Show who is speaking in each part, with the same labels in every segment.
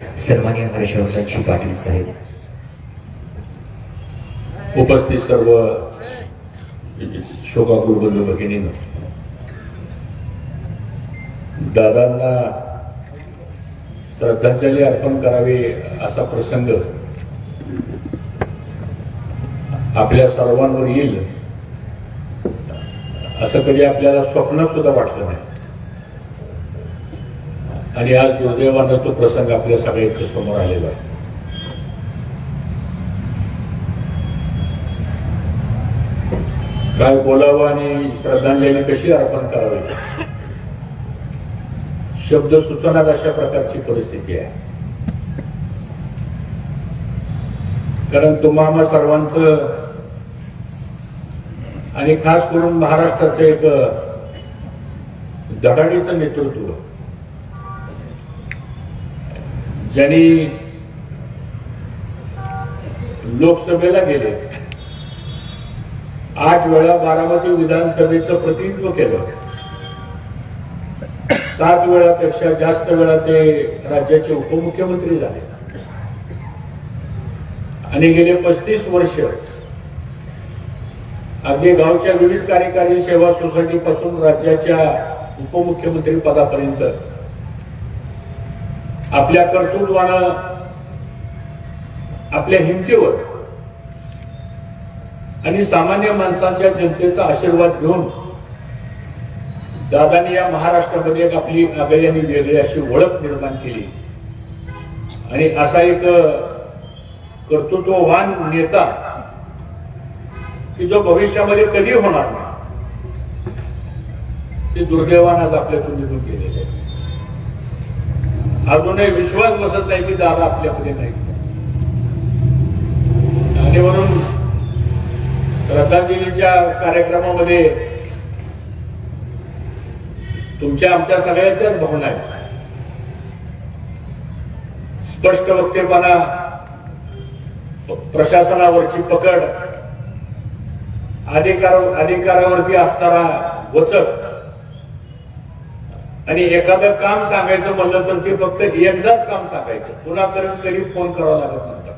Speaker 1: सन्माननीय हर्षवर्धनजी पाटील साहेब,
Speaker 2: उपस्थित सर्व शोकाकुल बंधू भगिनींनो, दादांना श्रद्धांजली अर्पण करावी असा प्रसंग आपल्या सर्वांवर येईल असं कधी आपल्याला स्वप्नात सुद्धा वाटलं नाही. आणि आज दुर्दैवानं तो प्रसंग आपल्या सगळ्यांच्या समोर आलेला आहे. काय बोलावं आणि श्रद्धांजली कशी अर्पण करावी शब्द सुचनात अशा प्रकारची परिस्थिती आहे. कारण तुम्हा सर्वांचं आणि खास करून महाराष्ट्राचं एक धडाडीचं नेतृत्व, ज्यांनी लोकसभेला गेले, 8 वेळा बारामती विधानसभेचं प्रतिनिधित्व केलं, 7 वेळापेक्षा जास्त वेळा ते राज्याचे उपमुख्यमंत्री झाले आणि गेले 35 वर्ष अगदी गावच्या विविध कार्यकारी सेवा सोसायटी पासून राज्याच्या उपमुख्यमंत्री पदापर्यंत आपल्या कर्तृत्वानं, आपल्या हिमतीवर आणि सामान्य माणसांच्या जनतेचा आशीर्वाद घेऊन दादांनी या महाराष्ट्रामध्ये एक आपली आगळी आणि वेगळी अशी ओळख निर्माण केली. आणि असा एक कर्तृत्ववान नेता की जो भविष्यामध्ये कधी होणार नाही, ते दुर्दैवानं आज आपल्याकडून निघून गेलेले आहे. अजूनही विश्वास बसत नाही की दादा आपल्याकडे नाही. आणि म्हणून श्रद्धांजलीच्या कार्यक्रमामध्ये तुमच्या आमच्या सगळ्यांच्याच भावना आहेत. स्पष्ट वक्तेपणा, प्रशासनावरची पकड, अधिकारावरती असणारा वचक आणि एखादं काम सांगायचं म्हणलं तर ते फक्त एकदाच काम सांगायचं, पुन्हा कधी फोन करावा लागत नव्हता.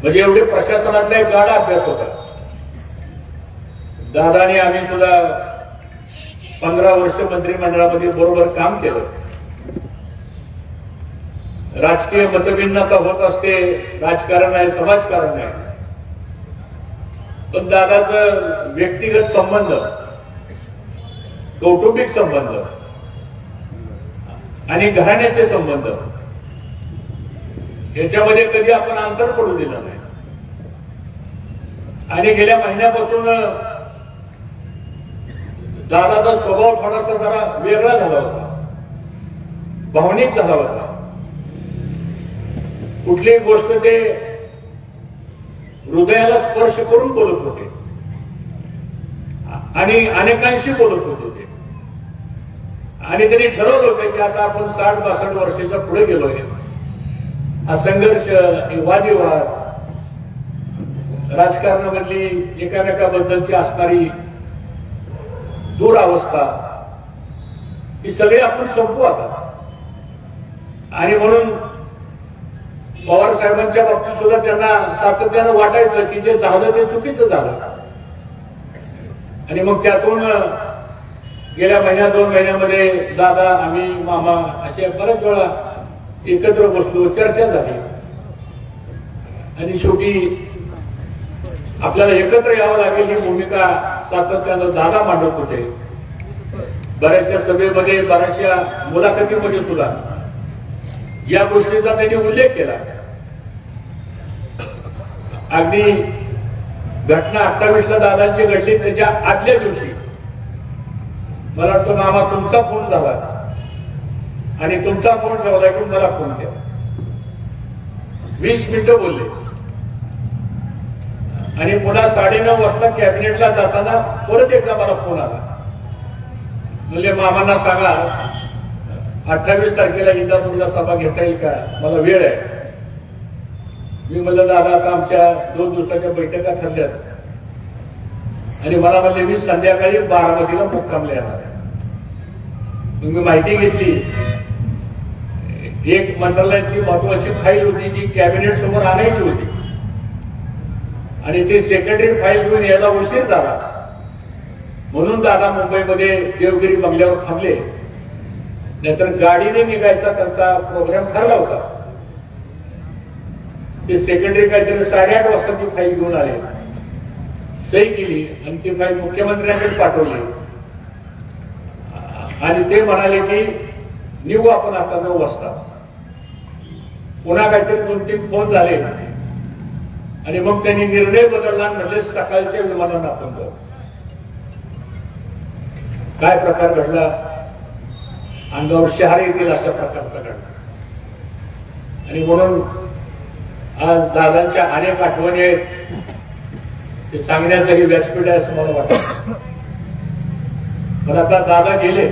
Speaker 2: म्हणजे एवढे प्रशासनातला एक गाढा अभ्यास होता. दादाने आम्ही सुद्धा 15 वर्ष मंत्रिमंडळामध्ये बरोबर काम केलं. राजकीय मतभिन्नता होत असते, राजकारण आहे, समाजकारण आहे, पण दादाचं व्यक्तिगत संबंध, कौटुंबिक संबंध आणि घराण्याचे संबंध याच्यामध्ये कधी आपण अंतर पडू दिलं नाही. आणि गेल्या महिन्यापासून दादाचा स्वभाव थोडासा जरा वेगळा झाला होता, भावनिक झाला होता. कुठलीही गोष्ट ते हृदयाला स्पर्श करून बोलत होते आणि अनेकांशी बोलत होते ते. आणि त्यांनी ठरवलं होतं की आता आपण 60-62 वर्षाच्या पुढे गेलोय. हा संघर्ष, वादविवाद, राजकारणामधली एकामेकाबद्दलची असणारी दुरावस्था ही सगळी आपण संपवू आता. आणि म्हणून पवार साहेबांच्या बाबतीत सुद्धा त्यांना सातत्यानं वाटायचं की जे झालं ते चुकीचं झालं. आणि मग त्यातून गेल्या 1-2 महिन्यामध्ये दादा, आम्ही, मामा अशा बऱ्याच वेळा एकत्र बसलो, चर्चा झाली. आणि शेवटी आपल्याला एकत्र यावं लागेल ही भूमिका सातत्यानं दादा मांडत होते. बऱ्याचशा सभेमध्ये, बऱ्याचशा मुलाखतीमध्ये सुद्धा या गोष्टीचा त्यांनी उल्लेख केला. अगदी घटना 28ला दादांची घडली त्याच्या आदल्या दिवशी मला वाटतं, मामा तुमचा फोन झाला आणि तुमचा फोन ठेवला की मला फोन केला. 20 मिनिटं बोलले आणि पुन्हा 9:30 वाजता कॅबिनेटला जाताना परत एकदा मला फोन आला. म्हणजे मामांना सांगा 28 तारखेला इंदापूरला सभा घेता येईल का, मला वेळ आहे. मी म्हणलं दादा आता आमच्या 2 दिवसाच्या बैठका ठरल्यात आणि मला म्हणजे मी संध्याकाळी बारामतीला मुक्कामला येणार आहे. मी माहिती घेतली एक मंत्रालयाची महत्वाची फाईल होती जी कॅबिनेट समोर आणायची होती आणि ते सेक्रेटरी फाईल घेऊन यायला उशीर झाला म्हणून दादा मुंबईमध्ये देवगिरी बंगल्यावर थांबले, नाहीतर गाडीने निघायचा त्यांचा प्रोग्राम ठरला होता. ते सेक्रेटरी काहीतरी 8:30 वाजता ती फाईल घेऊन आले, सही केली आणि ती फाईल मुख्यमंत्र्यांकडे पाठवली आणि ते म्हणाले की निघू आपण आता 9 वाजता. पुन्हा काहीतरी 2-3 फोन झाले आणि मग त्यांनी निर्णय बदलला, म्हणजे सकाळच्या विमानानं आपण जाऊ. काय प्रकार घडला, अंगावर शहारे येतील अशा प्रकारचा घडला. आणि म्हणून आज दादांच्या अनेक आठवणी आहेत, ते सांगण्यासाठी व्यासपीठ आहे असं मला वाटतं. पण आता दादा गेले,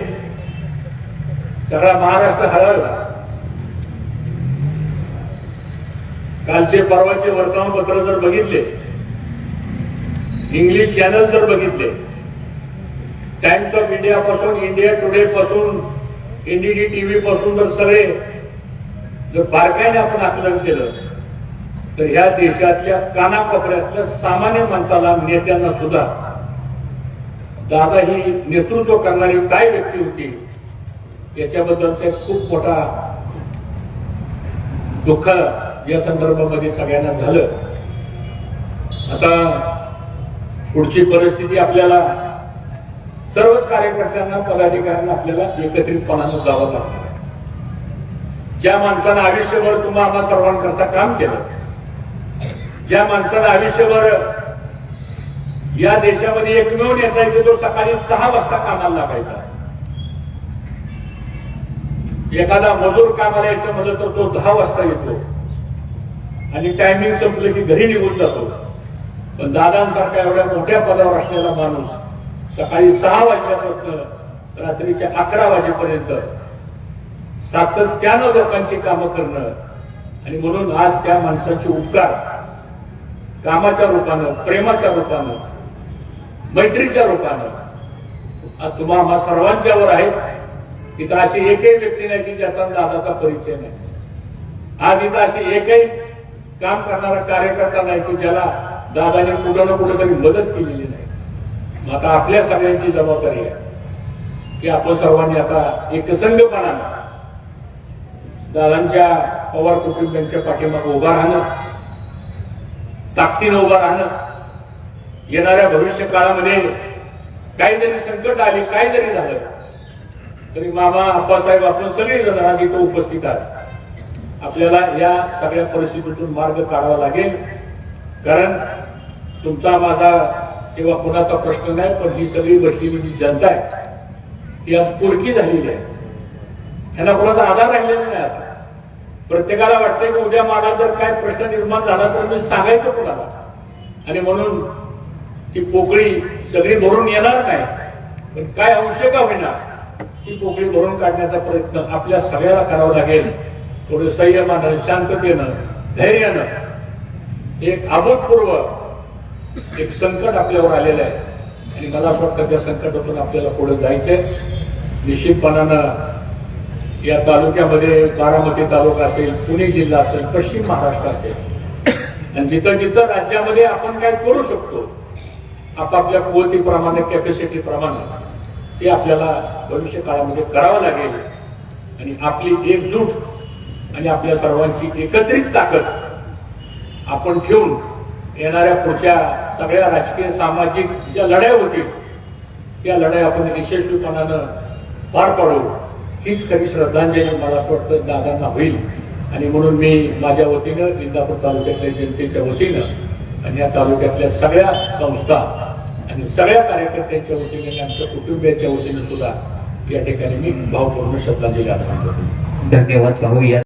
Speaker 2: सगळा महाराष्ट्र हरवला. कालचे परवाचे वर्तमानपत्र जर बघितले, इंग्लिश चॅनल जर बघितले, टाइम्स ऑफ इंडिया पासून, इंडिया टुडे पासून, एनडीटी टीव्ही पासून जर सगळे जर बारकाईने आपण आकलन केलं तर ह्या देशातल्या कानाकोपऱ्यातल्या सामान्य माणसाला, नेत्यांना सुद्धा दादा ही नेतृत्व करणारी काय व्यक्ती होती याच्याबद्दलचा खूप मोठा दुःख या संदर्भामध्ये सगळ्यांना झालं. आता पुढची परिस्थिती आपल्याला सर्वच कार्यकर्त्यांना, पदाधिकाऱ्यांना आपल्याला एकत्रितपणानं जावं लागतं. ज्या माणसानं आयुष्यभर तुम्हा आम्हा सर्वांकरता काम केलं, ज्या माणसानं आयुष्यभर या देशामध्ये एकमेव नेता आहे की तो सकाळी 6 वाजता कामाला लागायचा. एखादा मजूर कामाला यायचं म्हणलं तर तो 10 वाजता येतो आणि टायमिंग संपलं की घरी निघून जातो. पण दादांसारखा एवढ्या मोठ्या पदावर असलेला माणूस सकाळी 6 वाजल्यापासून रात्रीच्या 11 वाजेपर्यंत सातत्यानं लोकांची कामं करणं, आणि म्हणून आज त्या माणसाचे उपकार कामाच्या रूपानं, प्रेमाच्या रूपानं, मैत्रीच्या रूपानं आज तुम्हा आम्हा सर्वांच्यावर आहे. इथं अशी एकही व्यक्ती नाही की ज्याचा दादाचा परिचय नाही. आज इथं अशी एकही काम करणारा कार्यकर्ता नाही की ज्याला दादाने कुठं ना कुठं तरी मदत केलेली नाही. आता आपल्या सगळ्यांची जबाबदारी आहे की आपण सर्वांनी आता एकसंघपणानं दादांच्या, पवार कुटुंबियांच्या पाठीमागे उभा राहणं, ताकदीनं उभा राहणं. येणाऱ्या भविष्य काळामध्ये काही जरी संकट आली, काही जरी झालं तरी मामा, आप्पासाहेब, आपण सगळेजण आज इथं उपस्थित आहात. आपल्याला या सगळ्या परिस्थितीतून मार्ग काढावा लागेल, कारण तुमचा माझा किंवा कुणाचा प्रश्न नाही, पण ही सगळी बसलेली जी जनता आहे ती आज पुरकी झालेली आहे. यांना कोणाचा आधार राहिलेला नाही. आता प्रत्येकाला वाटतंय की उद्या मला जर काय प्रश्न निर्माण झाला तर मी सांगायचं कोणाला, आणि म्हणून ती पोकळी सगळी भरून येणार नाही, पण काय अंश का होईना ती पोकळी भरून काढण्याचा प्रयत्न आपल्या सगळ्याला करावा लागेल. थोडं संयमानं, शांततेनं, धैर्यानं. एक अभूतपूर्व एक संकट आपल्यावर आलेलं आहे आणि मला असं वाटतं त्या संकटातून आपल्याला पुढे जायचंय. निश्चितपणानं या तालुक्यामध्ये बारामती तालुका असेल, पुणे जिल्हा असेल, पश्चिम महाराष्ट्र असेल, आणि जिथं जिथं राज्यामध्ये आपण काय करू शकतो आपापल्या कुवतीप्रमाणे, कॅपॅसिटीप्रमाणे ते आपल्याला भविष्य काळामध्ये करावं लागेल. आणि आपली एकजूट आणि आपल्या सर्वांची एकत्रित ताकद आपण ठेवून येणाऱ्या पुढच्या सगळ्या राजकीय, सामाजिक ज्या लढाई होतील त्या लढाई आपण यशस्वीपणानं पार पाडू. हीच खरी श्रद्धांजली मला असं वाटतं दादांना होईल. आणि म्हणून मी माझ्या वतीनं, इंदापूर तालुक्यातल्या जनतेच्या वतीनं आणि या तालुक्यातल्या सगळ्या संस्था आणि सगळ्या कार्यकर्त्यांच्या वतीने आणि आमच्या कुटुंबियांच्या वतीने सुद्धा या ठिकाणी मी भावपूर्ण श्रद्धांजली अर्पण करतो.
Speaker 1: धन्यवाद. पाहूया